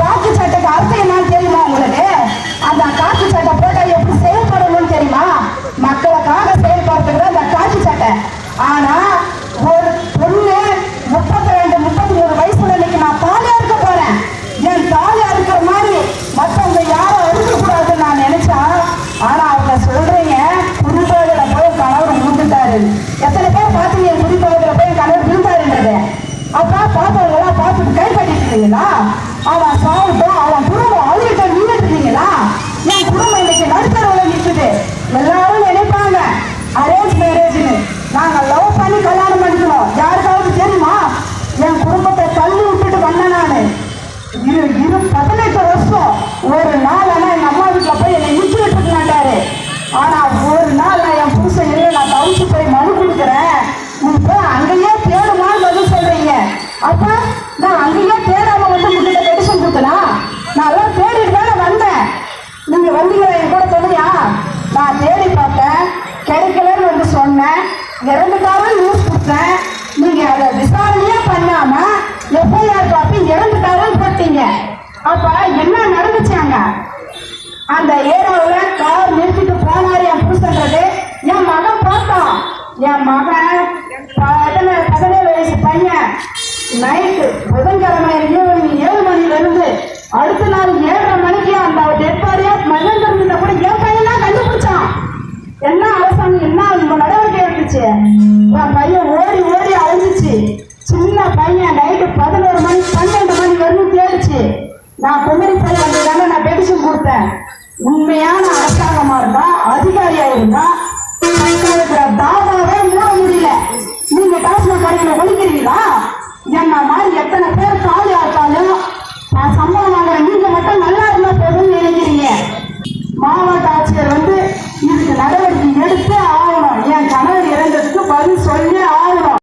காக்கி சட்டைக்கு அர்த்தம் என்னன்னு தெரியுமா உங்களுக்கு? அந்த காக்கி சட்டை போட்டா எப்படி செயல்படணும்னு தெரியுமா? மக்களுக்காக செயல்படுறதுக்கு அந்த காக்கி சட்டை. ஆனா ஒரு பொண்ணு 32, 33 வயசுல இன்னைக்கு நான் தாலியா இருக்க போறேன். என் தாலியா இருக்கிற மாதிரி மற்றவங்க யாரும் இருக்கக்கூடாதுன்னு நான் நினைச்சா, ஆனா அவங்க சொல்றீங்க குடிபோதையில போய் கணவர் விழுந்துட்டாரு. எத்தனை பேர் பாத்தீங்க குடிபோதையில போய் கணவர் விழுந்தாருன்றது? அப்பா பாப்பவங்களா பார்த்துட்டு கை கட்டிட்டு இருக்கீங்களா? அவன் சாப்பிட்டோம், அவன் குடும்பம் அவர்கிட்ட நின்றுட்டு இருக்கீங்களா? என் குடும்பம் இன்னைக்கு நடுத்தரவுல நிற்குது. எல்லாரும் நினைப்பாங்க அரேஞ்ச் மேரேஜ்னு. நாங்க லவ் பண்ணி கல்யாணம் பண்ணிக்கணும். யாருக்காவது தெரியுமா? என் குடும்பத்தை தள்ளி விட்டுட்டு வந்தேன் நானு. 18 வருஷம் ஒரு நாள் ஆனா எங்க அம்மா வீட்டுல போய் என்னை இழுத்து விட்டுட்டு மாட்டாரு. ஆனா ஒரு நாள் நான் என் புருஷன் இல்லை, நான் தவிச்சு போய் மனு கொடுக்குறேன். நீ போய் அங்கேயே தேடுமான்னு பதில் சொல்றீங்க. அப்ப நான் அங்கேயே தேடாம வந்து உங்ககிட்ட பெடிஷன் கொடுத்தலாம். நான் எல்லாம் தேடிட்டு தானே வந்தேன். நீங்க வந்தீங்களா என் கூட சொல்லியா? நான் தேடி பார்த்தேன், கிடைக்கலன்னு வந்து சொன்னேன். இறந்துட்டாரும் நியூஸ் கொடுத்தேன். நீங்க அதை விசாரணையே பண்ணாம எஃப்ஐஆர் காப்பி இறந்துட்டாரும் போட்டீங்க. அப்ப என்ன நடந்துச்சாங்க? அந்த ஏரியாவில் கார் நிறுத்திட்டு போனாரு என் புருஷன்றது என் மகன் பார்த்தான். என் மகன் 17 வயசு பையன் நைட்டு புதன்கிழமை ஈவினிங் 7 மணில இருந்து அடுத்த நாள் 7:30 மணிக்கு அந்த டெட் பாடியா மகன் கூட என் பையன் தான் கண்டுபிடிச்சான். என்ன அரசாங்கம் என்ன நடவடிக்கை எடுத்துச்சு? என் பையன் ஓடி ஓடி அழிஞ்சிச்சு. சின்ன பையன் நைட்டு 11 மணி 12 மணி வரைக்கும் தேடிச்சு. நான் குமரி போய் வந்ததானே நான் பெடிஷன் கொடுத்தேன். உண்மையான அரசாங்கமா இருந்தா, அதிகாரியா இருந்தா தாபாவே மூட முடியல. நீங்க டாஸ்மாக் கடைகளை ஒழிக்கிறீங்களா? என்ன மாதிரி எத்தனை பேர் காலியா இருக்காலும் நான் சம்பளம் வாங்குறேன், நீங்க மட்டும் நல்லா இருந்தா போதும்னு நினைக்கிறீங்க. மாவட்ட ஆட்சியர் வந்து இதுக்கு நடவடிக்கை எடுத்து